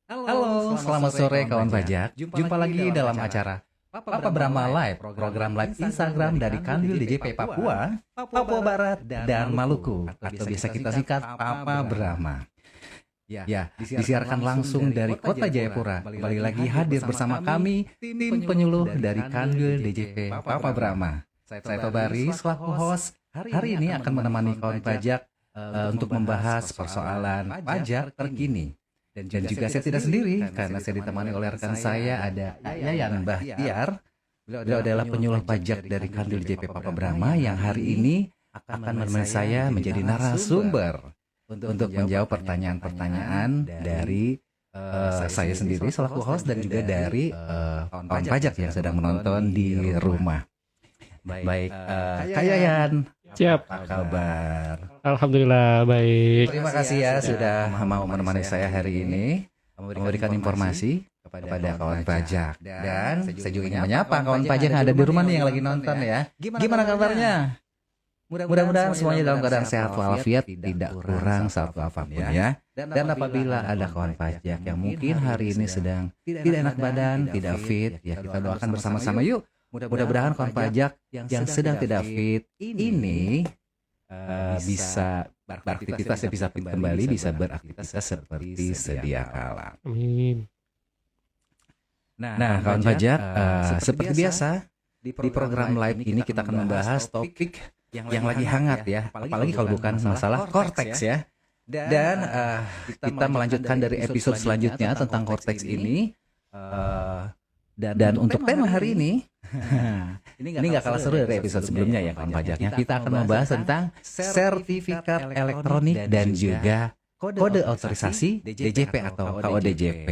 Halo, selamat sore kawan pajak. Jumpa lagi dalam acara Papa Brahma Live, program live Instagram dari Kanwil DJP Papua, Papua Barat, dan Maluku, atau bisa kita singkat Papa Brahma. Ya, disiarkan langsung dari Kota Jayapura. Kembali lagi hadir bersama kami, tim penyuluh dari Kanwil DJP Papa Brahma. Saya Tobari, selaku host, hari ini akan menemani kawan pajak untuk membahas persoalan pajak terkini. Dan juga saya tidak sendiri, karena saya ditemani oleh rekan saya, ada Yayan Bahtiar. Beliau adalah penyuluh pajak dari Kanwil DJP Papa Brahma yang hari ini akan menemani saya menjadi narasumber untuk menjawab pertanyaan-pertanyaan dari saya sendiri selaku host dan juga dari kawan pajak yang sedang menonton di rumah. Baik, Kak Yayan, siap. apa kabar? Alhamdulillah baik. Terima kasih ya sudah mau menemani saya hari ini, memberikan informasi kepada kawan pajak. Dan saya juga ingin menyapa kawan pajak yang ada di rumah nih yang lagi nonton ya. Gimana kabarnya? Mudah-mudahan semuanya dalam keadaan sehat walafiat, tidak kurang satu apapun ya. Dan apabila ada kawan pajak yang mungkin hari ini sedang tidak enak badan, tidak fit, ya kita doakan bersama-sama yuk. Mudah-mudahan kawan pajak yang sedang tidak fit ini bisa beraktivitas, bisa fit kembali, bisa beraktivitas seperti sedia kala. Amin. Nah, kawan pajak, seperti biasa di program live ini kita akan membahas topik yang lagi hangat ya, apalagi kalau bukan masalah korteks ya. Dan kita melanjutkan dari episode selanjutnya tentang korteks ini. Dan untuk tema hari ini, ini nggak kalah seru dari episode sebelumnya ya kawan pajaknya. Kita akan membahas tentang sertifikat elektronik dan juga kode otorisasi DJP atau KODJP.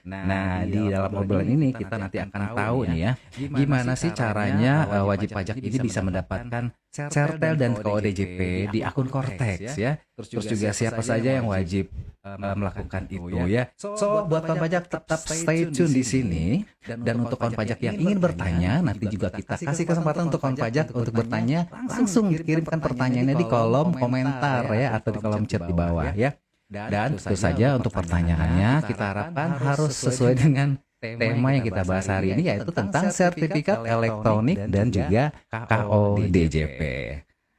Nah, di dalam obrolan ini kita nanti akan tahu nih ya, gimana sih caranya wajib pajak ini bisa mendapatkan sertel dan KODJP di akun Kortex ya. Terus juga siapa saja yang wajib melakukan itu ya. So buat kawan pajak tetap stay tune di sini. Dan untuk kawan pajak yang ingin bertanya, nanti juga kita kasih kesempatan untuk kawan pajak untuk bertanya, langsung kirimkan pertanyaannya di kolom komentar ya, atau di kolom chat di bawah ya. Dan tentu saja untuk pertanyaannya kita harapkan harus sesuai dengan tema yang kita bahas hari ini, yaitu tentang sertifikat elektronik dan juga KODJP.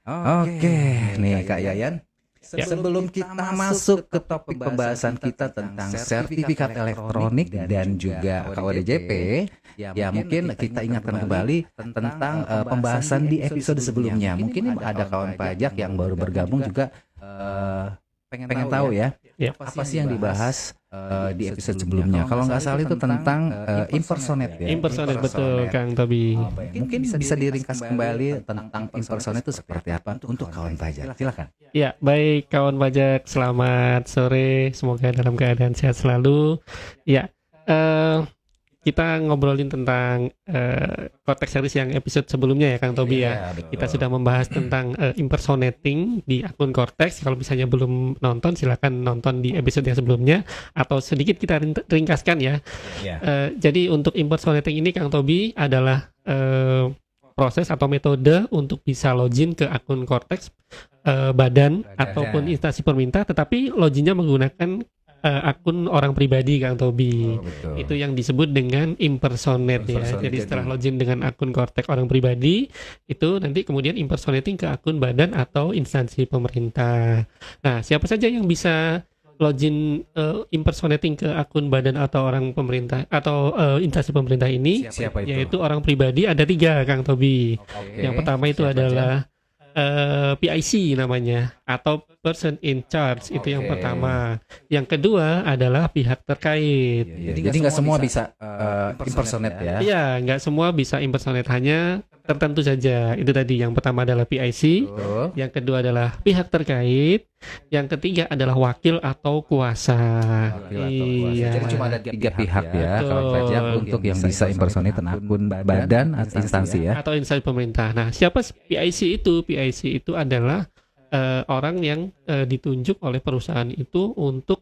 Oke, nih Kak Yayan. Sebelum kita masuk ke topik pembahasan kita tentang sertifikat elektronik dan juga KODJP, ya mungkin kita ingatkan kembali tentang pembahasan di episode sebelumnya. Mungkin ada kawan pajak yang baru bergabung juga pengen tahu ya, apa sih yang dibahas di episode sebelumnya. Kalau nggak salah itu tentang impersonate ya. Impersonate betul Kang Tobi. Mungkin bisa diringkas kembali tentang impersonate itu seperti apa untuk kawan pajak. Silakan. Ya, baik kawan pajak, selamat sore. Semoga dalam keadaan sehat selalu. Ya, kita ngobrolin tentang Cortex series yang episode sebelumnya ya Kang Tobi ya. Kita sudah membahas tentang impersonating di akun Cortex. Kalau misalnya belum nonton, silakan nonton di episode yang sebelumnya, atau sedikit kita ringkaskan ya. Jadi untuk impersonating ini Kang Tobi adalah proses atau metode untuk bisa login ke akun Cortex badan ataupun instansi pemerintah, tetapi loginnya menggunakan akun orang pribadi Kang Tobi. Itu yang disebut dengan impersonate ya. Jadi setelah login dengan akun Cortex orang pribadi, itu nanti kemudian impersonating ke akun badan atau instansi pemerintah. Nah, siapa saja yang bisa login impersonating ke akun badan atau orang pemerintah atau instansi pemerintah ini? Siapa itu? Yaitu orang pribadi ada 3 Kang Tobi. Yang pertama itu adalah PIC namanya, atau person in charge, itu yang pertama. Yang kedua adalah pihak terkait. Jadi nggak semua bisa impersonate ya? Iya, nggak semua bisa impersonate, hanya tertentu saja. Itu tadi, yang pertama adalah PIC, yang kedua adalah pihak terkait, yang ketiga adalah wakil atau kuasa. Iya. Jadi cuma ada 3 pihak ya kalau pajak untuk yang bisa impersonate akun badan atau instansi ya? Atau instansi pemerintah. Nah, siapa PIC itu? PIC itu adalah orang yang ditunjuk oleh perusahaan itu untuk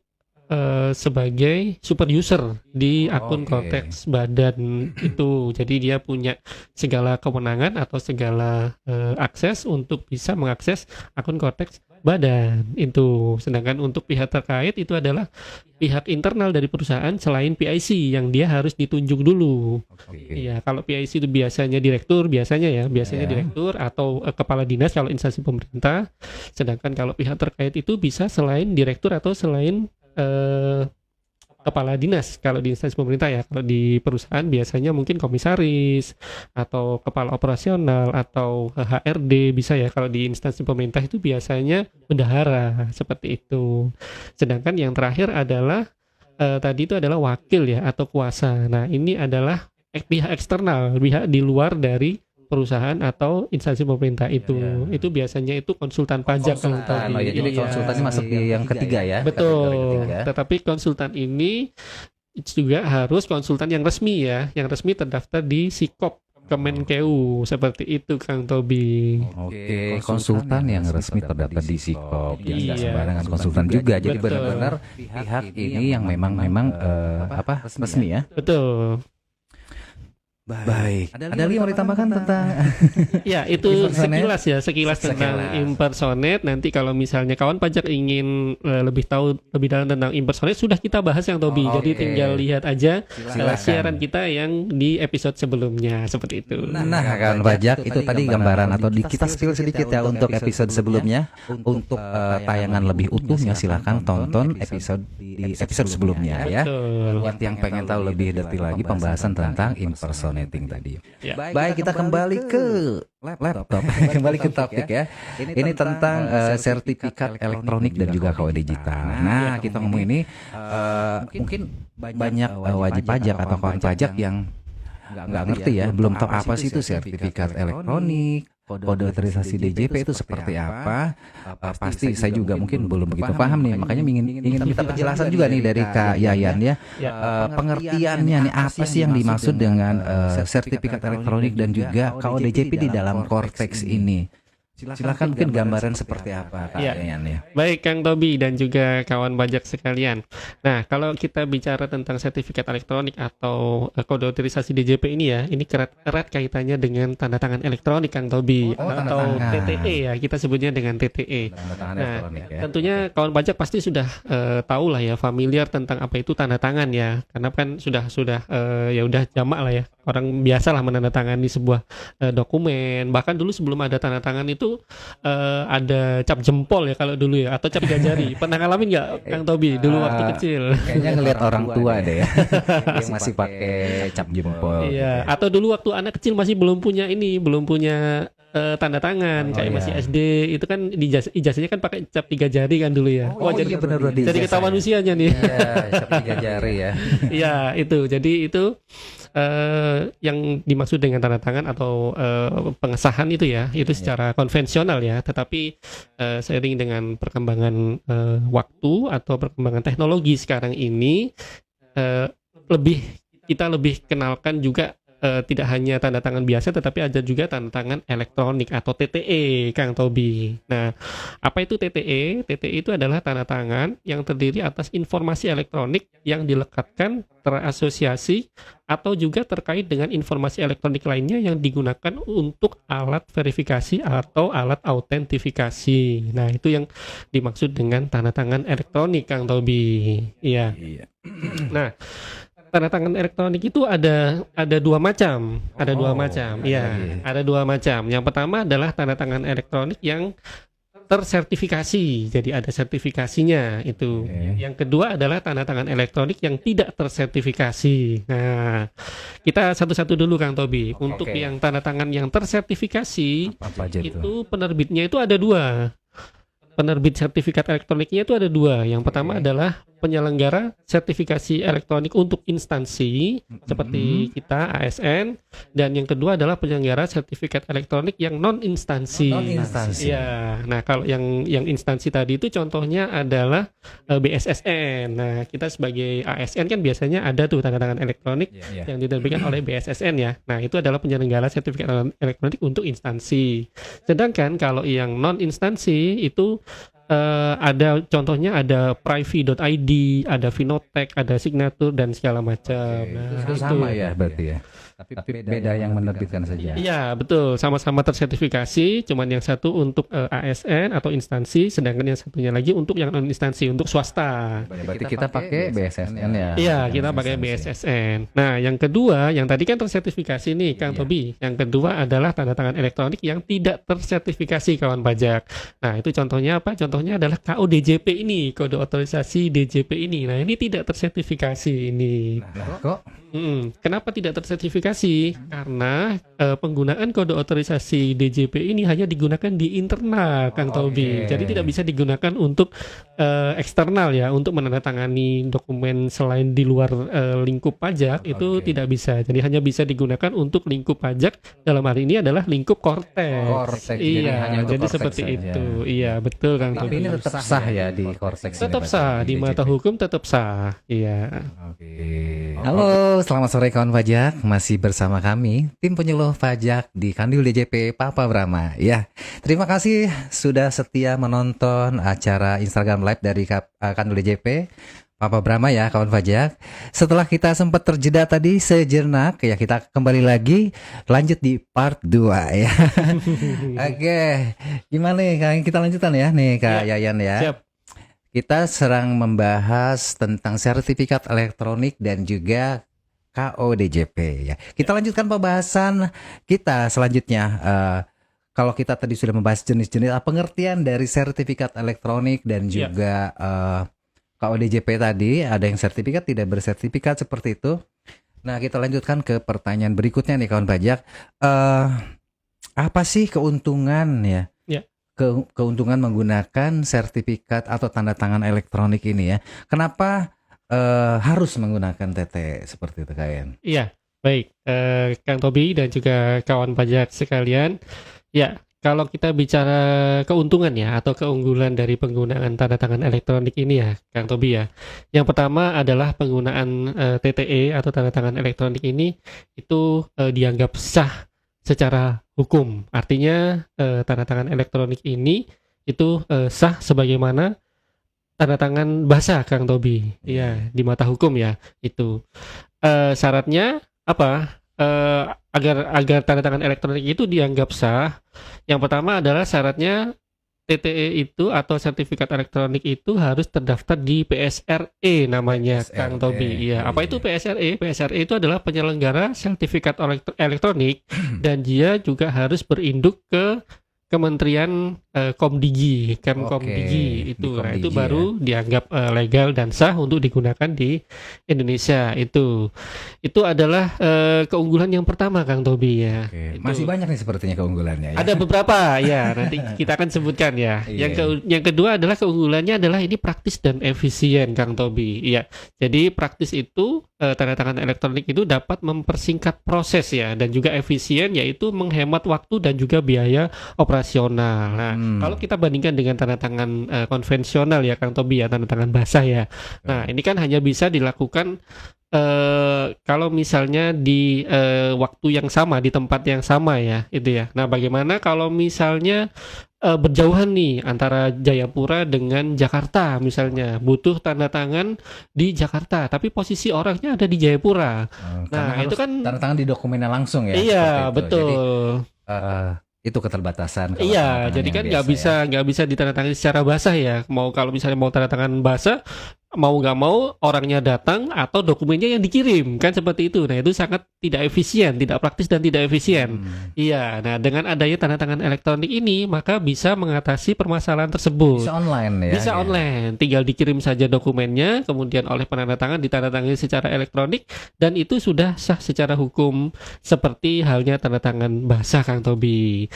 sebagai super user di akun Cortex badan itu. Jadi dia punya segala kewenangan atau segala akses untuk bisa mengakses akun Cortex badan itu. Sedangkan untuk pihak terkait itu adalah pihak internal dari perusahaan selain PIC yang dia harus ditunjuk dulu. Iya, kalau PIC itu biasanya direktur, biasanya direktur atau kepala dinas kalau instansi pemerintah. Sedangkan kalau pihak terkait itu bisa selain direktur atau selain kepala dinas kalau di instansi pemerintah ya. Kalau di perusahaan biasanya mungkin komisaris atau kepala operasional atau HRD bisa ya. Kalau di instansi pemerintah itu biasanya bendahara seperti itu. Sedangkan yang terakhir adalah tadi itu adalah wakil ya atau kuasa. Nah, ini adalah pihak eksternal, pihak di luar dari perusahaan atau instansi pemerintah itu. Itu biasanya itu konsultan pajak kalau tadi. Oh, ya, jadi konsultannya masuk di yang ketiga ya. Betul. Tetapi konsultan ini juga harus konsultan yang resmi ya, yang resmi terdaftar di Sikop Kemenkeu seperti itu Kang Tobi. Oke, konsultan yang resmi terdaftar di Sikop, yang nggak sembarangan konsultan juga. Jadi benar-benar pihak ini yang memang resmi ya. Betul. Baik. Ada lagi mau ditambahkan tentang ya itu sekilas tentang impersonate. Nanti kalau misalnya kawan pajak ingin lebih tahu lebih dalam tentang impersonate sudah kita bahas yang Tobi. Jadi tinggal lihat aja siaran kita yang di episode sebelumnya seperti itu. Nah, kawan pajak itu tadi gambaran atau kita spill sedikit ya untuk episode sebelumnya. Untuk tayangan lebih utuhnya silahkan tonton episode di episode sebelumnya ya. Buat yang pengen tahu lebih detail lagi pembahasan tentang impersonate tadi. Ya. Baik, kita kembali ke laptop. Kembali ke topik ya. Ini tentang sertifikat elektronik dan juga KW digital. Nah, kita ngomong ini mungkin banyak wajib pajak atau kawan pajak yang nggak ngerti ya, belum tahu apa sih itu sertifikat elektronik. Kode otorisasi DJP itu seperti apa? Pasti saya juga mungkin belum begitu paham nih, makanya ingin minta penjelasan juga nih dari Kak Yayan ya. Pengertiannya nih apa sih yang dimaksud dengan sertifikat elektronik dan juga KODJP di dalam Cortex ini? Silakan mungkin gambaran seperti apa Kak Yayan ya. Baik Kang Tobi dan juga kawan pajak sekalian. Nah, kalau kita bicara tentang sertifikat elektronik atau kode otorisasi DJP ini ya, ini erat kaitannya dengan tanda tangan elektronik Kang Tobi atau TTE ya, kita sebutnya dengan TTE. Nah, tentunya kawan pajak pasti sudah tahu lah ya, familiar tentang apa itu tanda tangan ya, karena kan sudah ya udah jamak lah ya. Orang biasa lah menandatangani sebuah dokumen. Bahkan dulu sebelum ada tanda tangan itu ada cap jempol ya kalau dulu ya, atau cap 3 jari. Pernah ngalamin nggak Kang Tobi dulu waktu kecil? Kayaknya ngelihat orang tua deh ya yang masih pakai cap jempol. Iya, atau dulu waktu anak kecil masih belum punya tanda tangan kayak masih SD itu kan ijazahnya kan pakai cap 3 jari kan dulu ya. Jadi benar jadi ketahuan usianya nih. Iya, cap 3 jari ya. Iya, itu. Jadi itu yang dimaksud dengan tanda tangan atau pengesahan itu ya, itu secara konvensional ya. Tetapi seiring dengan perkembangan waktu atau perkembangan teknologi sekarang ini kita lebih kenalkan juga tidak hanya tanda tangan biasa, tetapi ada juga tanda tangan elektronik atau TTE, Kang Tobi. Nah, apa itu TTE? TTE itu adalah tanda tangan yang terdiri atas informasi elektronik yang dilekatkan, terasosiasi, atau juga terkait dengan informasi elektronik lainnya yang digunakan untuk alat verifikasi atau alat autentifikasi. Nah, itu yang dimaksud dengan tanda tangan elektronik, Kang Tobi. Iya. Nah, tanda tangan elektronik itu ada dua macam, ada dua macam. Yang pertama adalah tanda tangan elektronik yang tersertifikasi, jadi ada sertifikasinya itu. Yang kedua adalah tanda tangan elektronik yang tidak tersertifikasi. Nah, kita satu-satu dulu Kang Tobi. Untuk yang tanda tangan yang tersertifikasi itu penerbitnya itu ada dua. Penerbit sertifikat elektroniknya itu ada dua. Yang pertama adalah penyelenggara sertifikasi elektronik untuk instansi seperti kita ASN, dan yang kedua adalah penyelenggara sertifikat elektronik yang non instansi. Ya, nah kalau yang instansi tadi itu contohnya adalah BSSN. Nah, kita sebagai ASN kan biasanya ada tuh tanda tangan elektronik yang diterbitkan oleh BSSN ya. Nah, itu adalah penyelenggara sertifikat elektronik untuk instansi. Sedangkan kalau yang non instansi itu ada contohnya ada Privy.id, ada Vinotech, ada Signature dan segala macam. Nah, itu sama ya berarti ya. Tapi beda yang menerbitkan saja. Iya, betul. Sama-sama tersertifikasi, cuman yang satu untuk ASN atau instansi, sedangkan yang satunya lagi untuk yang non instansi, untuk swasta. Berarti kita pakai BSSN ya. Iya, kita pakai BSSN. Nah, yang kedua, yang tadi kan tersertifikasi nih, Kang Tobi. Yang kedua adalah tanda tangan elektronik yang tidak tersertifikasi, kawan pajak. Nah, itu contohnya apa? Contohnya adalah KODJP ini, kode otorisasi DJP ini. Nah, ini tidak tersertifikasi ini. Nah, kok? Kenapa tidak tersertifikasi? Karena penggunaan kode otorisasi DJP ini hanya digunakan di internal, Kang Tobi. Jadi tidak bisa digunakan untuk eksternal ya, untuk menandatangani dokumen selain di luar lingkup pajak itu tidak bisa. Jadi hanya bisa digunakan untuk lingkup pajak, dalam hal ini adalah lingkup Kortex. Iya, jadi seperti itu. Iya, betul, Kang Tobi. Tapi ini tetap sah ya di Kortex. Tetap sah di mata hukum, tetap sah. Iya. Halo, selamat sore kawan pajak. Masih bersama kami tim penyuluh pajak di Kandil DJP Papa Brahma. Ya, terima kasih sudah setia menonton acara Instagram Live dari Kandil DJP Papa Brahma ya kawan pajak. Setelah kita sempat terjeda tadi sejenak ya, kita kembali lagi lanjut di part 2 ya. Oke, gimana nih kita lanjutan ya nih Kak Yayan ya. Siap. Kita sedang membahas tentang sertifikat elektronik dan juga KODJP ya. Kita lanjutkan pembahasan kita selanjutnya. Kalau kita tadi sudah membahas jenis-jenis pengertian dari sertifikat elektronik dan juga KODJP tadi, ada yang sertifikat, tidak bersertifikat seperti itu. Nah, kita lanjutkan ke pertanyaan berikutnya nih kawan pajak. Apa sih keuntungan ya? Keuntungan menggunakan sertifikat atau tanda tangan elektronik ini ya. Kenapa harus menggunakan TT seperti itu Kayan? Iya, baik. Kang Tobi dan juga kawan pajak sekalian. Ya, kalau kita bicara keuntungan ya atau keunggulan dari penggunaan tanda tangan elektronik ini ya, Kang Tobi ya. Yang pertama adalah penggunaan TTE atau tanda tangan elektronik ini itu dianggap sah secara hukum. Artinya tanda tangan elektronik ini itu sah sebagaimana tanda tangan basah, Kang Tobi. Iya, di mata hukum ya itu. Syaratnya apa? Agar tanda tangan elektronik itu dianggap sah. Yang pertama adalah syaratnya TTE itu atau sertifikat elektronik itu harus terdaftar di PSRE namanya, Kang Tobi. Iya, apa itu PSRE? PSRE itu adalah penyelenggara sertifikat elektronik dan dia juga harus berinduk ke Kementerian Komdigi, Kemkomdigi itu. Nah, itu baru dianggap legal dan sah untuk digunakan di Indonesia itu. Itu adalah keunggulan yang pertama, Kang Tobi ya. Masih banyak nih sepertinya keunggulannya ya. Ada beberapa ya, nanti kita akan sebutkan ya. Yang kedua adalah keunggulannya adalah ini praktis dan efisien, Kang Tobi. Iya. Jadi praktis itu tanda tangan elektronik itu dapat mempersingkat proses ya, dan juga efisien yaitu menghemat waktu dan juga biaya operasional. Nah, kalau kita bandingkan dengan tanda tangan konvensional ya, Kang Tobi ya, tanda tangan basah ya. Nah, ini kan hanya bisa dilakukan kalau misalnya di waktu yang sama, di tempat yang sama ya, itu ya. Nah, bagaimana kalau misalnya berjauhan nih antara Jayapura dengan Jakarta misalnya, butuh tanda tangan di Jakarta tapi posisi orangnya ada di Jayapura. Nah, itu kan tanda tangan di dokumennya langsung ya. Iya, betul. Jadi, itu keterbatasan. Iya, jadi kan nggak bisa ditandatangani secara basah ya. Kalau misalnya mau tanda tangan basah, mau nggak mau orangnya datang atau dokumennya yang dikirim, kan seperti itu. Nah, itu sangat tidak efisien, tidak praktis dan tidak efisien. Iya, nah dengan adanya tanda tangan elektronik ini maka bisa mengatasi permasalahan tersebut. Bisa online ya. Bisa online, tinggal dikirim saja dokumennya, kemudian oleh penanda tangan ditandatangani secara elektronik dan itu sudah sah secara hukum seperti halnya tanda tangan basah, Kang Tobi.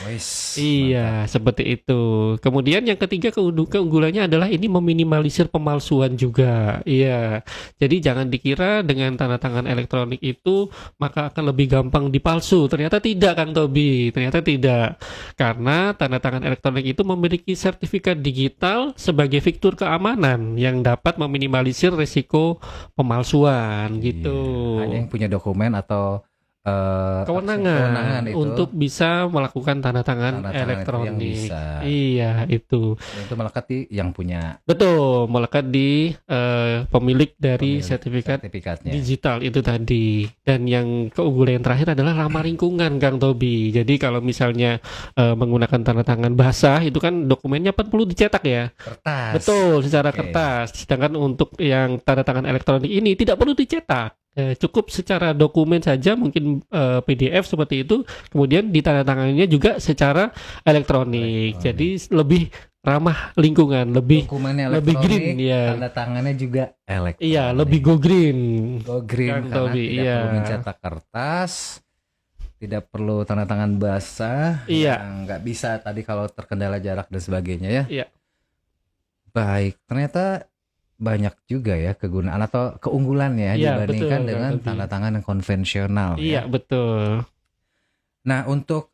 Iya, seperti itu. Kemudian yang ketiga keunggulannya adalah ini meminimalisir pemalsuan juga. Iya. Jadi jangan dikira dengan tanda tangan elektronik itu maka akan lebih gampang dipalsu. Ternyata tidak, Kang Tobi. Ternyata tidak. Karena tanda tangan elektronik itu memiliki sertifikat digital sebagai fitur keamanan yang dapat meminimalisir risiko pemalsuan gitu. Hanya yang punya dokumen atau kewenangan itu, untuk bisa melakukan tanda tangan elektronik. yang bisa. Iya, itu. Itu melekat di yang punya. Betul, melekat di pemilik dari sertifikatnya. digital itu tadi. Dan yang keunggulan yang terakhir adalah ramah lingkungan, Kang Tobi. Jadi kalau misalnya menggunakan tanda tangan basah, itu kan dokumennya perlu dicetak ya. Kertas. Betul, secara kertas. Sedangkan untuk yang tanda tangan elektronik ini tidak perlu dicetak. Cukup secara dokumen saja, mungkin PDF seperti itu, kemudian ditandatangannya juga secara elektronik. Jadi lebih ramah lingkungan, lebih green ya. Tanda tangannya juga elektronik. Iya, lebih go green. Go green karena tidak perlu mencetak kertas, tidak perlu tanda tangan basah, yang nggak bisa tadi kalau terkendala jarak dan sebagainya ya. Iya. Baik, ternyata banyak juga ya kegunaan atau keunggulan ya dibandingkan dengan tanda tangan yang konvensional. Iya, betul. Nah, untuk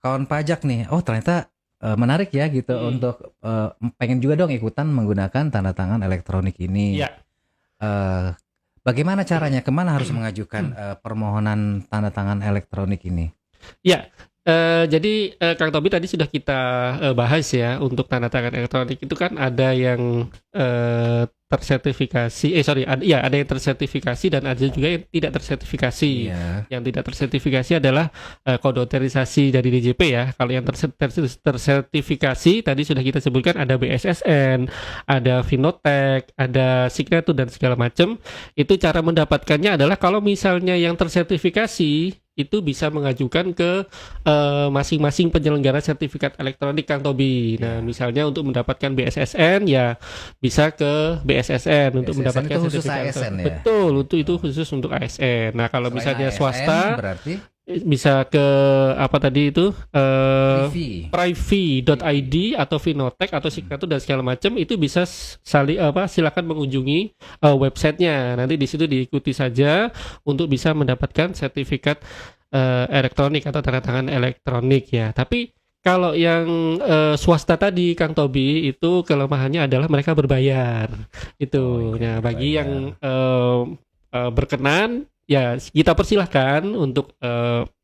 kawan pajak nih, ternyata menarik ya gitu untuk pengen juga dong ikutan menggunakan tanda tangan elektronik ini. Iya. Bagaimana caranya? Kemana harus mengajukan permohonan tanda tangan elektronik ini? Ya. Jadi Kang Tobi tadi sudah kita bahas ya, untuk tanda tangan elektronik itu kan ada yang tersertifikasi, ada yang tersertifikasi dan ada juga yang tidak tersertifikasi. Yang tidak tersertifikasi adalah kode otorisasi dari DJP ya. Kalau yang tersertifikasi tadi sudah kita sebutkan ada BSSN, ada Vinotek, ada Signature dan segala macam. Itu cara mendapatkannya adalah kalau misalnya yang tersertifikasi itu bisa mengajukan ke masing-masing penyelenggara sertifikat elektronik, Kang Tobi. Nah, misalnya untuk mendapatkan BSSN ya bisa ke BSSN untuk mendapatkan itu khusus sertifikat. ASN ya? Betul, itu khusus untuk ASN. Nah, kalau misalnya ASN, swasta berarti bisa ke apa tadi itu Privy.id atau Vinotek atau Signature dan segala macam, itu bisa silakan mengunjungi websitenya. Nanti di situ diikuti saja untuk bisa mendapatkan sertifikat elektronik atau tanda tangan elektronik ya. Tapi kalau yang swasta tadi, Kang Tobi, itu kelemahannya adalah mereka berbayar. Itu. Nah, bagi yang berkenan ya kita persilahkan untuk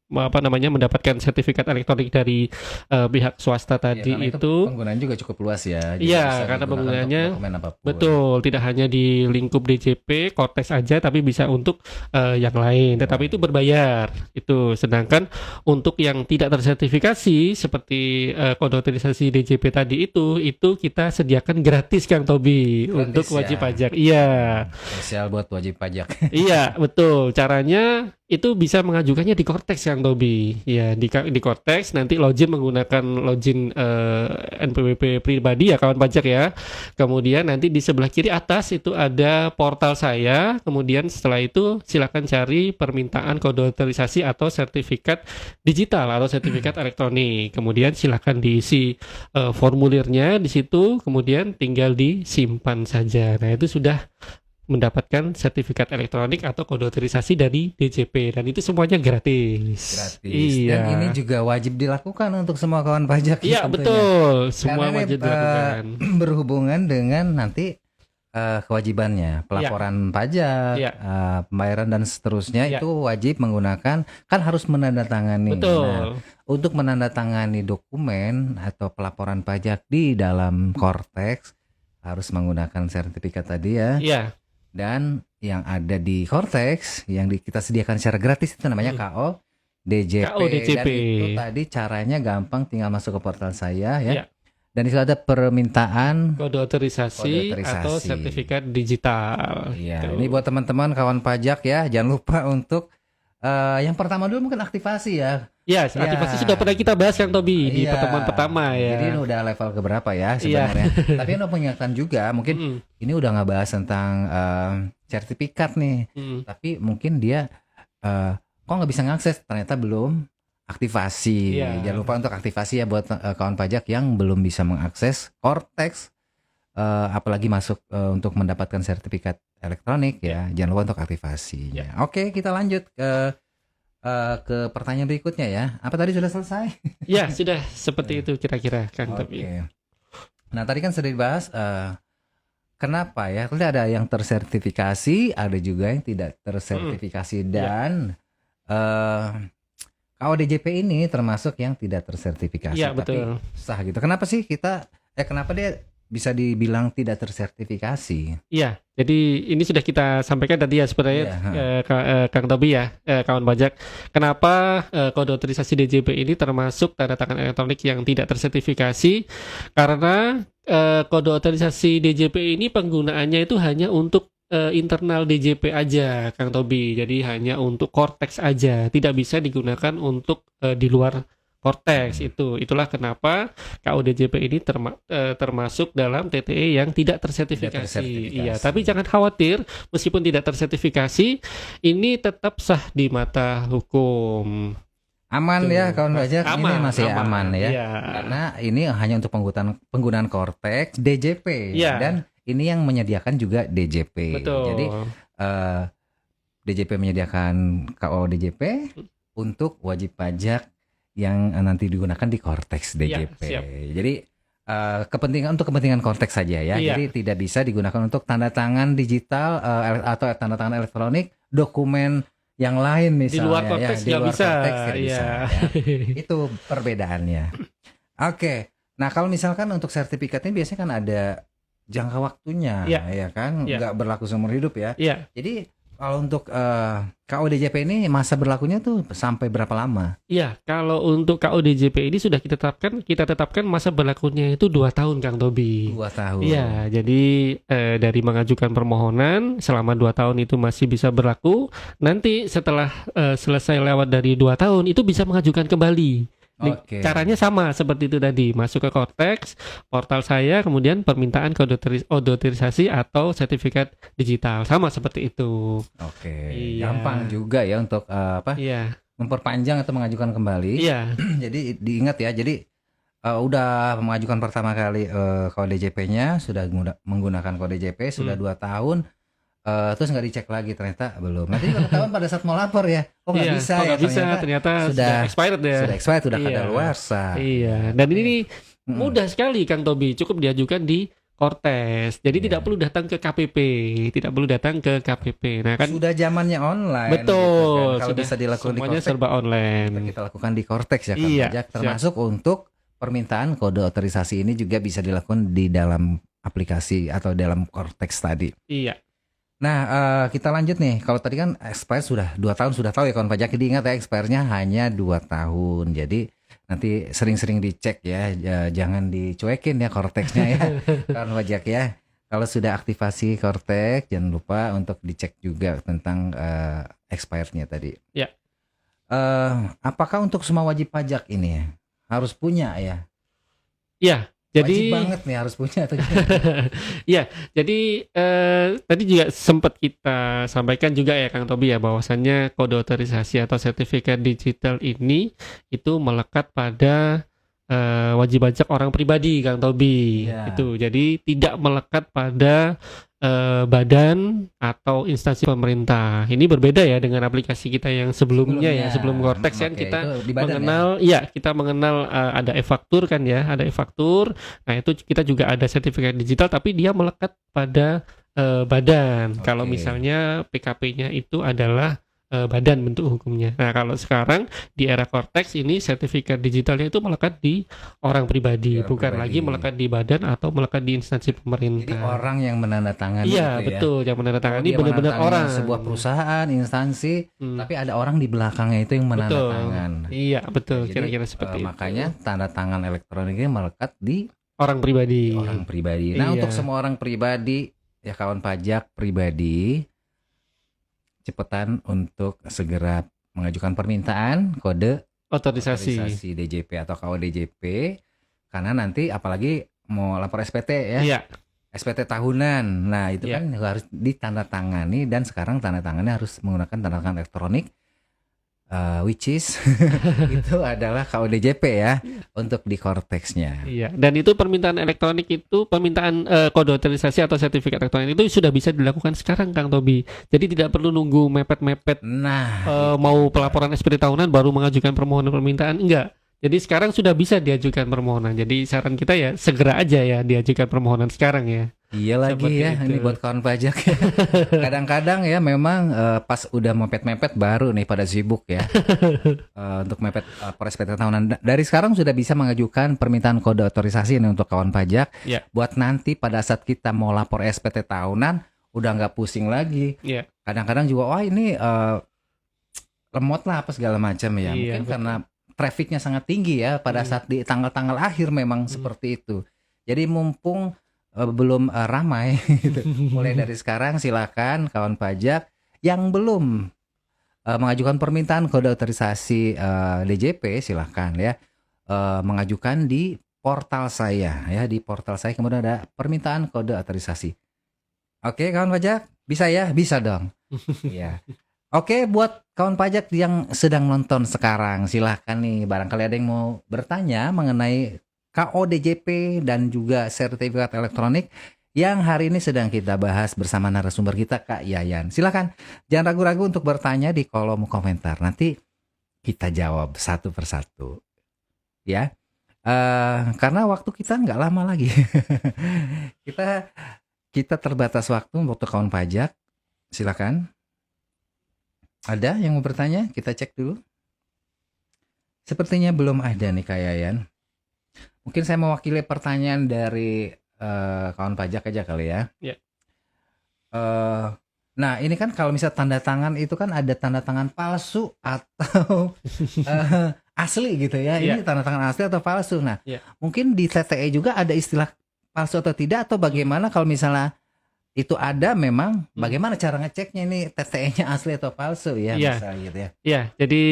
mendapatkan sertifikat elektronik dari pihak swasta tadi itu penggunaan juga cukup luas ya. Iya, karena penggunaannya betul, tidak hanya di lingkup DJP Cortex aja, tapi bisa untuk yang lain. Tetapi itu berbayar. Itu. Sedangkan untuk yang tidak tersertifikasi seperti kode otorisasi DJP tadi itu kita sediakan gratis, Kang Tobi, untuk wajib pajak. Iya. Spesial buat wajib pajak. Iya, betul. Caranya itu bisa mengajukannya di Cortex, Kang Tobi. Ya, di Cortex nanti login menggunakan login NPWP pribadi ya, kawan pajak ya. Kemudian nanti di sebelah kiri atas itu ada portal saya. Kemudian setelah itu silakan cari permintaan kode otorisasi atau sertifikat digital atau sertifikat elektronik. Kemudian silakan diisi formulirnya di situ. Kemudian tinggal disimpan saja. Nah, itu sudah mendapatkan sertifikat elektronik atau kode otorisasi dari DJP, dan itu semuanya gratis. Iya. Dan ini juga wajib dilakukan untuk semua kawan pajak. Iya, betul. Semua wajib dilakukan. Berhubungan dengan nanti kewajibannya, pelaporan pajak, pembayaran dan seterusnya itu wajib menggunakan, kan harus menandatangani. Betul. Nah, untuk menandatangani dokumen atau pelaporan pajak di dalam Cortex harus menggunakan sertifikat tadi ya. Iya. Dan yang ada di Cortex yang kita sediakan secara gratis itu namanya KO DJP. Dan itu tadi caranya gampang, tinggal masuk ke portal saya ya. Dan di situ ada permintaan kode otorisasi atau sertifikat digital. Iya, ini buat teman-teman kawan pajak ya, jangan lupa untuk yang pertama dulu mungkin aktivasi ya. Ya, aktivasi sudah pernah kita bahas, Kang Tobi, di pertemuan pertama ya. Jadi ini udah level keberapa ya sebenarnya. Tapi ini pengingatkan juga, mungkin ini udah nggak bahas tentang sertifikat nih. Tapi mungkin dia kok nggak bisa ngakses, ternyata belum aktivasi. Jangan lupa untuk aktivasi ya buat kawan pajak yang belum bisa mengakses Cortex, apalagi masuk untuk mendapatkan sertifikat elektronik ya. Jangan lupa untuk aktivasi. Oke, kita lanjut ke pertanyaan berikutnya ya. Apa tadi sudah selesai? Ya, sudah seperti itu kira-kira, Kang Tobi. Nah, tadi kan sudah dibahas kenapa ya? Kalau ada yang tersertifikasi, ada juga yang tidak tersertifikasi dan KODJP ini termasuk yang tidak tersertifikasi, Iya, tapi betul. sah gitu. Kenapa sih kenapa dia bisa dibilang tidak tersertifikasi? Iya, jadi ini sudah kita sampaikan tadi ya sebenarnya Iya, Kang Tobi ya, kawan pajak. Kenapa kode otorisasi DJP ini termasuk tanda tangan elektronik yang tidak tersertifikasi? Karena kode otorisasi DJP ini penggunaannya itu hanya untuk internal DJP aja, Kang Tobi. Jadi hanya untuk Cortex aja, tidak bisa digunakan untuk di luar Cortex itu. Itulah kenapa KUDJP ini termasuk dalam TTE yang tidak tersertifikasi. Tidak tersertifikasi. Iya, tapi jangan khawatir, meskipun tidak tersertifikasi, ini tetap sah di mata hukum. Aman Tuh. ya kawan pajak, ini masih aman ya. Iya. Karena ini hanya untuk penggunaan Cortex DJP Iya. dan ini yang menyediakan juga DJP. Betul. Jadi DJP menyediakan KODJP untuk wajib pajak yang nanti digunakan di Cortex DJP. Siap. Jadi untuk kepentingan Cortex saja ya. Iya. Jadi tidak bisa digunakan untuk tanda tangan digital atau tanda tangan elektronik dokumen yang lain misalnya Di luar Cortex ya. Di nggak luar bisa. Cortex nggak bisa, Iya. ya. Itu perbedaannya. Oke. Nah, kalau misalkan untuk sertifikat ini biasanya kan ada jangka waktunya, Iya. ya kan, Iya. nggak berlaku seumur hidup ya. Iya. Jadi kalau untuk KODJP ini masa berlakunya tuh sampai berapa lama? Iya, kalau untuk KUDJP ini sudah kita tetapkan masa berlakunya itu 2 tahun, Kang Tobi. 2 tahun. Iya, jadi dari mengajukan permohonan selama 2 tahun itu masih bisa berlaku. Nanti setelah selesai lewat dari 2 tahun itu bisa mengajukan kembali. Oke. Caranya sama seperti itu tadi, masuk ke Cortex, portal saya, kemudian permintaan kode otorisasi atau sertifikat digital, sama seperti itu. Oke. Iya. Gampang juga ya untuk Iya, memperpanjang atau mengajukan kembali. iya, Jadi diingat ya. Jadi udah mengajukan pertama kali kode JP-nya, sudah menggunakan kode JP sudah 2 tahun. Terus nggak dicek lagi ternyata belum. Nanti kalau ketahuan pada saat mau lapor ya, kok nggak iya. bisa Kok ya, nggak bisa, ternyata sudah sudah expired ya. sudah expired, sudah Iya. kadaluarsa. Iya, dan ini Mm-mm. mudah sekali Kang Tobi, cukup diajukan di Cortex. Jadi Iya. tidak perlu datang ke KPP, tidak perlu datang ke KPP. Nah kan Sudah zamannya online. betul, gitu kan. Kalau sudah bisa dilakukan di semuanya Cortex, serba online. kita lakukan di Cortex ya kan Iya, pajak. Termasuk untuk permintaan kode otorisasi ini juga bisa dilakukan di dalam aplikasi atau dalam Cortex tadi. Iya, Nah, kita lanjut nih. Kalau tadi kan expire sudah 2 tahun, sudah tahu ya kawan pajak. Jadi ingat ya, expire-nya hanya 2 tahun. Jadi nanti sering-sering dicek ya, jangan dicuekin ya Cortex-nya ya kawan pajak ya. Kalau sudah aktivasi Cortex, jangan lupa untuk dicek juga tentang expire-nya tadi. Ya. Apakah untuk semua wajib pajak ini ya harus punya ya? iya. Jadi Wajib banget nih harus punya atau gimana? ya, jadi tadi juga sempat kita sampaikan juga ya Kang Tobi ya, bahwasannya kode otorisasi atau sertifikat digital ini itu melekat pada wajib pajak orang pribadi, Kang Tobi. Iya. Itu jadi tidak melekat pada badan atau instansi pemerintah. Ini berbeda ya dengan aplikasi kita yang sebelumnya ya, sebelum Cortex kan Oke, kita itu di badan ya? mengenal, iya kita mengenal ada e-faktur kan ya, ada e-faktur. Nah itu kita juga ada sertifikat digital, tapi dia melekat pada badan. Oke. Kalau misalnya PKP-nya itu adalah badan bentuk hukumnya. Nah kalau sekarang di era Cortex ini sertifikat digitalnya itu melekat di orang pribadi, Di orang bukan pribadi. lagi melekat di badan atau melekat di instansi Jadi pemerintah. orang yang menandatangani Iya itu ya. betul, yang menandatangani Dia benar-benar menandatangani orang. sebuah perusahaan, instansi, Hmm. tapi ada orang di belakangnya itu yang Betul. menandatangan. Iya betul, Jadi, kira-kira seperti itu. makanya tanda tangan elektroniknya melekat di Orang pribadi. orang pribadi. Nah, Iya. untuk semua orang pribadi, ya kawan pajak pribadi, cepetan untuk segera mengajukan permintaan kode Otorisasi. otorisasi DJP atau KODJP, karena nanti apalagi mau lapor SPT ya. Iya, SPT tahunan. Nah, itu Iya. kan harus ditandatangani dan sekarang tanda tangannya harus menggunakan tanda tangan elektronik, which is itu adalah KODJP ya untuk di Cortex-nya. iya. Dan itu permintaan elektronik itu, permintaan kode otorisasi atau sertifikat elektronik itu sudah bisa dilakukan sekarang, Kang Tobi. Jadi tidak perlu nunggu mepet-mepet Nah, mau pelaporan SPT tahunan baru mengajukan permohonan permintaan, enggak. Jadi sekarang sudah bisa diajukan permohonan. Jadi saran kita ya segera aja ya diajukan permohonan sekarang ya. Iya lagi Seperti ya, itu. ini buat kawan pajak ya. Kadang-kadang ya memang pas udah mepet-mepet baru nih pada sibuk ya. Untuk mepet per SPT tahunan. Dari sekarang sudah bisa mengajukan permintaan kode otorisasi nih untuk kawan pajak. Ya. Buat nanti pada saat kita mau lapor SPT tahunan, udah nggak pusing lagi. Ya. Kadang-kadang juga, wah ini lemot lah apa segala macam ya. Iya, Mungkin betul. karena trafficnya sangat tinggi ya pada saat di tanggal-tanggal akhir memang seperti itu. Jadi mumpung belum ramai gitu. Mulai dari sekarang silakan kawan pajak yang belum mengajukan permintaan kode otorisasi DJP silakan ya mengajukan di portal saya ya, di portal saya kemudian ada permintaan kode otorisasi. Oke kawan pajak, bisa ya? Bisa dong. Ya. Oke, buat kawan pajak yang sedang nonton sekarang silahkan nih barangkali ada yang mau bertanya mengenai KODJP dan juga sertifikat elektronik yang hari ini sedang kita bahas bersama narasumber kita Kak Yayan. Silakan, jangan ragu-ragu untuk bertanya di kolom komentar. Nanti kita jawab satu persatu, ya. Karena waktu kita nggak lama lagi. kita terbatas waktu untuk kawan pajak. Silakan. Ada yang mau bertanya? Kita cek dulu. Sepertinya belum ada nih Kak Yayan. Mungkin saya mewakili pertanyaan dari kawan pajak aja kali ya. Ya. Nah ini kan kalau misal tanda tangan itu kan ada tanda tangan palsu atau asli gitu ya. Ini tanda tangan asli atau palsu. Nah mungkin di TTE juga ada istilah palsu atau tidak atau bagaimana kalau misalnya itu ada memang bagaimana cara ngeceknya ini TTE-nya asli atau palsu ya misalnya gitu ya. Ya, jadi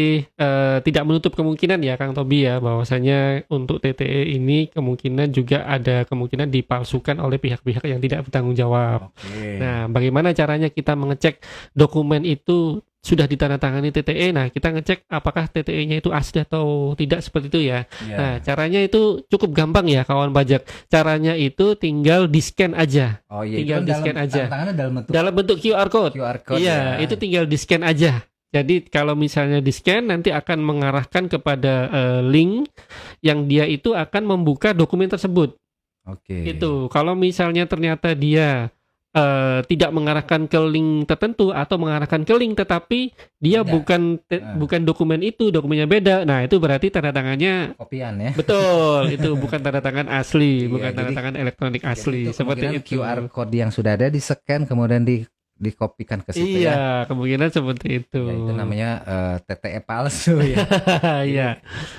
tidak menutup kemungkinan ya Kang Tobi ya bahwasanya untuk TTE ini kemungkinan juga ada kemungkinan dipalsukan oleh pihak-pihak yang tidak bertanggung jawab. Oke. Nah, bagaimana caranya kita mengecek dokumen itu sudah ditandatangani TTE? Nah, kita ngecek apakah TTE-nya itu asli atau tidak seperti itu ya. Nah, caranya itu cukup gampang ya kawan pajak. Caranya itu tinggal di-scan aja. Oh iya, tinggal di-scan aja. Tantangannya dalam bentuk QR code. QR code. Iya, itu tinggal di-scan aja. Jadi kalau misalnya di-scan nanti akan mengarahkan kepada link yang dia itu akan membuka dokumen tersebut. Oke. Itu. Kalau misalnya ternyata dia tidak mengarahkan ke link tertentu atau mengarahkan ke link tetapi dia bukan dokumen itu, dokumennya beda. Nah, itu berarti tanda tangannya kopian ya. Betul, itu bukan tanda tangan asli, bukan tanda tangan elektronik asli. Itu seperti itu. QR code yang sudah ada di-scan kemudian dikopikan ke situ ya. Iya, kemungkinan seperti itu. Ya, itu namanya TTE palsu ya. Iya.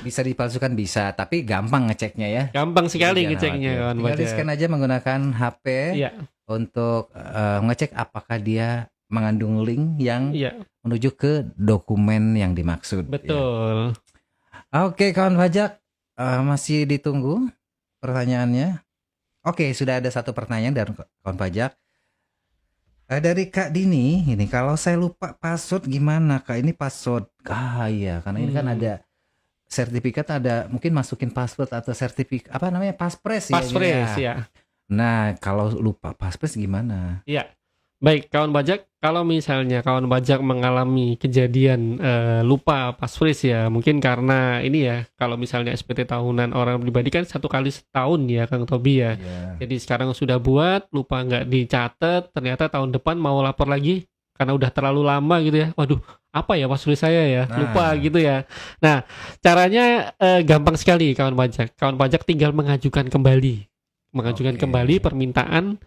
Bisa dipalsukan bisa, tapi gampang ngeceknya ya. Gampang sekali ngeceknya kawan Tinggal di-scan aja menggunakan HP. Iya. Untuk ngecek apakah dia mengandung link yang menuju ke dokumen yang dimaksud. Betul. Ya. Oke kawan pajak, masih ditunggu pertanyaannya. Oke, sudah ada satu pertanyaan dari kawan pajak. Dari Kak Dini, ini kalau saya lupa password gimana Kak? Ini password, iya karena ini kan ada sertifikat, ada mungkin masukin password atau sertifikat apa namanya passphrase ya. Passphrase ya. Nah, kalau lupa passphrase gimana? Iya. Baik, kawan pajak, kalau misalnya kawan pajak mengalami kejadian lupa passphrase ya, mungkin karena ini ya, kalau misalnya SPT tahunan orang pribadi kan 1 kali setahun ya, Kang Tobi ya. Jadi sekarang sudah buat, lupa nggak dicatat, ternyata tahun depan mau lapor lagi, karena udah terlalu lama gitu ya. Waduh, apa ya passphrase saya ya? Lupa gitu ya. Nah, caranya gampang sekali kawan pajak. Kawan pajak tinggal mengajukan kembali permintaan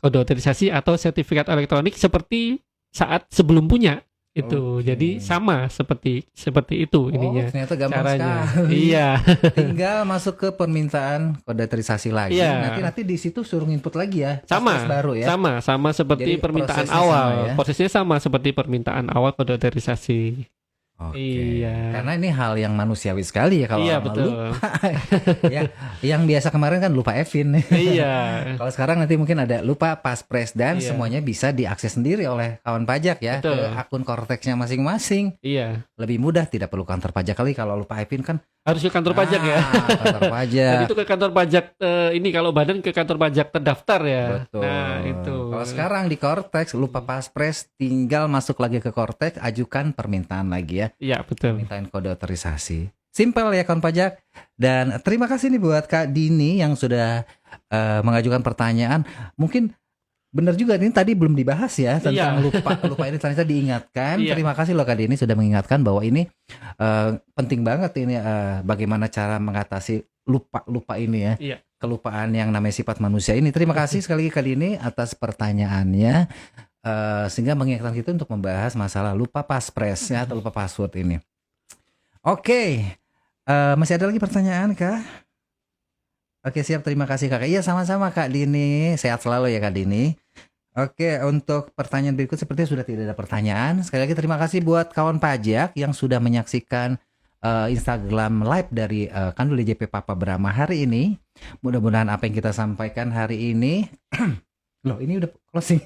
kode otorisasi atau sertifikat elektronik seperti saat sebelum punya itu. Jadi sama seperti itu ininya. Ternyata gampang caranya. Sekali. Iya. Tinggal masuk ke permintaan kode otorisasi lagi. Iya. Nanti di situ suruh input lagi ya. Sama. Baru ya. Sama seperti Jadi permintaan prosesnya awal. sama ya? Prosesnya sama seperti permintaan awal kode otorisasi. Oke. Iya. Karena ini hal yang manusiawi sekali ya kalau Iya, orang betul. lupa. Ya, yang biasa kemarin kan lupa Evin. Iya. Kalau sekarang nanti mungkin ada lupa passphrase dan Iya. semuanya bisa diakses sendiri oleh kawan pajak ya. Betul. Ke akun Cortex-nya masing-masing. Iya. Lebih mudah, tidak perlu kantor pajak kali. Kalau lupa Evin kan Harus ke kantor pajak ya. Kantor pajak. Dan itu ke kantor pajak ini kalau badan ke kantor pajak terdaftar ya. Betul. Nah, itu. Kalau sekarang di Cortex lupa passphrase, tinggal masuk lagi ke Cortex, ajukan permintaan lagi ya. Iya, betul. Permintaan kode otorisasi. Simple ya kawan pajak. Dan terima kasih nih buat Kak Dini yang sudah mengajukan pertanyaan. Mungkin benar juga ini tadi belum dibahas ya tentang lupa ini ternyata diingatkan. Terima kasih loh Kak Dini sudah mengingatkan bahwa ini penting banget ini bagaimana cara mengatasi lupa ini ya. Kelupaan yang namanya sifat manusia ini. Terima kasih sekali lagi Kak Dini atas pertanyaannya. Sehingga mengingatkan kita untuk membahas masalah lupa passphrase ya atau lupa password ini. Oke. Masih ada lagi pertanyaan Kak? Oke siap, terima kasih Kak. Iya sama-sama Kak Dini, sehat selalu ya Kak Dini. Oke, untuk pertanyaan berikut sepertinya sudah tidak ada pertanyaan. Sekali lagi terima kasih buat kawan pajak yang sudah menyaksikan Instagram live dari Kandul DJP Papa Brahma hari ini. Mudah-mudahan apa yang kita sampaikan hari ini loh ini udah closing.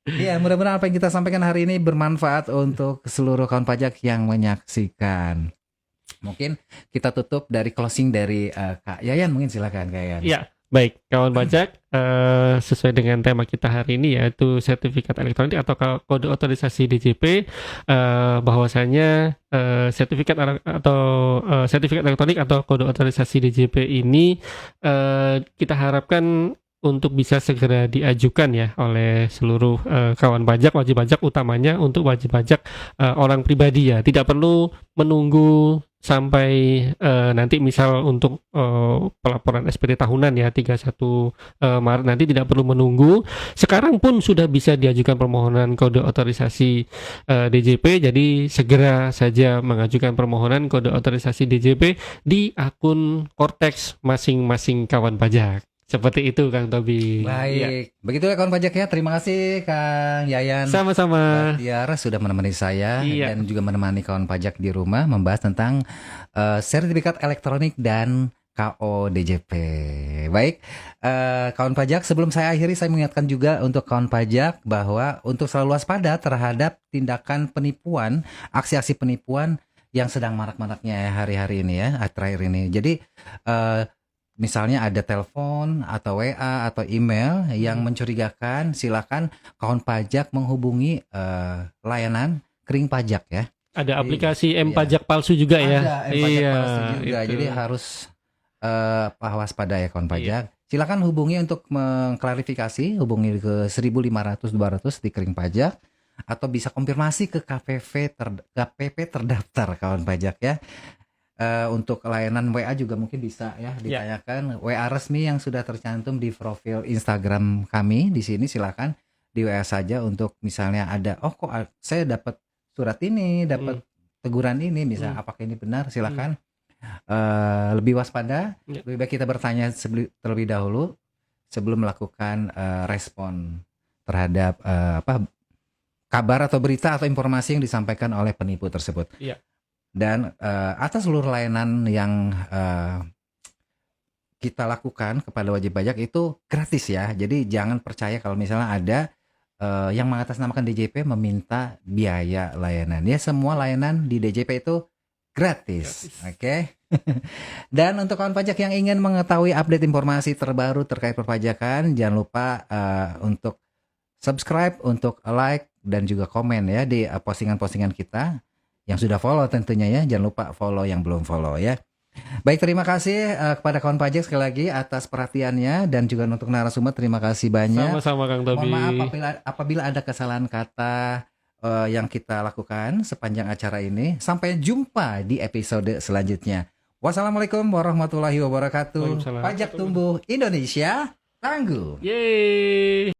Iya, mudah-mudahan apa yang kita sampaikan hari ini bermanfaat untuk seluruh kawan pajak yang menyaksikan. Mungkin kita tutup dari closing dari Kak Yayan, mungkin silakan Kak Yayan. Iya, baik kawan pajak, sesuai dengan tema kita hari ini yaitu sertifikat elektronik atau kode otorisasi DJP, bahwasanya sertifikat elektronik atau kode otorisasi DJP ini kita harapkan untuk bisa segera diajukan ya oleh seluruh kawan pajak, wajib pajak, utamanya untuk wajib pajak orang pribadi ya. Tidak perlu menunggu sampai nanti misal untuk pelaporan SPT tahunan ya 31 Maret nanti tidak perlu menunggu. Sekarang pun sudah bisa diajukan permohonan kode otorisasi DJP, jadi segera saja mengajukan permohonan kode otorisasi DJP di akun Kortex masing-masing kawan pajak. Seperti itu Kang Tobi. Baik, ya. Begitu ya kawan pajak ya. Terima kasih Kang Yayan. Sama-sama. Tiara sudah menemani saya dan juga menemani kawan pajak di rumah membahas tentang sertifikat elektronik dan KO DJP. Baik, kawan pajak, sebelum saya akhiri saya mengingatkan juga untuk kawan pajak bahwa untuk selalu waspada terhadap tindakan penipuan, aksi-aksi penipuan yang sedang marak-maraknya ya hari-hari ini ya, terakhir ini. Jadi misalnya ada telepon atau WA atau email yang mencurigakan, silakan kawan pajak menghubungi layanan kering pajak ya. Ada aplikasi M-Pajak palsu juga ya. Ada M-Pajak palsu juga. Itu. Jadi harus waspada ya kawan pajak. Silakan hubungi untuk mengklarifikasi, hubungi ke 1.500-200 di kering pajak atau bisa konfirmasi ke KPP terdaftar kawan pajak ya. Untuk layanan WA juga mungkin bisa ya ditanyakan WA resmi yang sudah tercantum di profil Instagram kami di sini, silakan di WA saja untuk misalnya ada kok saya dapat surat ini, dapat teguran ini, misalnya apakah ini benar, silakan lebih waspada. Lebih baik kita bertanya terlebih dahulu sebelum melakukan respon terhadap kabar atau berita atau informasi yang disampaikan oleh penipu tersebut. Dan atas seluruh layanan yang kita lakukan kepada wajib pajak itu gratis ya. Jadi jangan percaya kalau misalnya ada yang mengatasnamakan DJP meminta biaya layanan. Ya semua layanan di DJP itu gratis. Oke. Dan untuk kawan pajak yang ingin mengetahui update informasi terbaru terkait perpajakan, jangan lupa untuk subscribe, untuk like dan juga komen ya di postingan-postingan kita. Yang sudah follow tentunya ya, jangan lupa follow yang belum follow ya. Baik, terima kasih kepada kawan pajak sekali lagi atas perhatiannya dan juga untuk narasumber terima kasih banyak. Sama-sama Kang Tobi. Mohon maaf apabila ada kesalahan kata yang kita lakukan sepanjang acara ini. Sampai jumpa di episode selanjutnya. Wassalamualaikum warahmatullahi wabarakatuh. Pajak tumbuh, Indonesia tangguh. Yeay.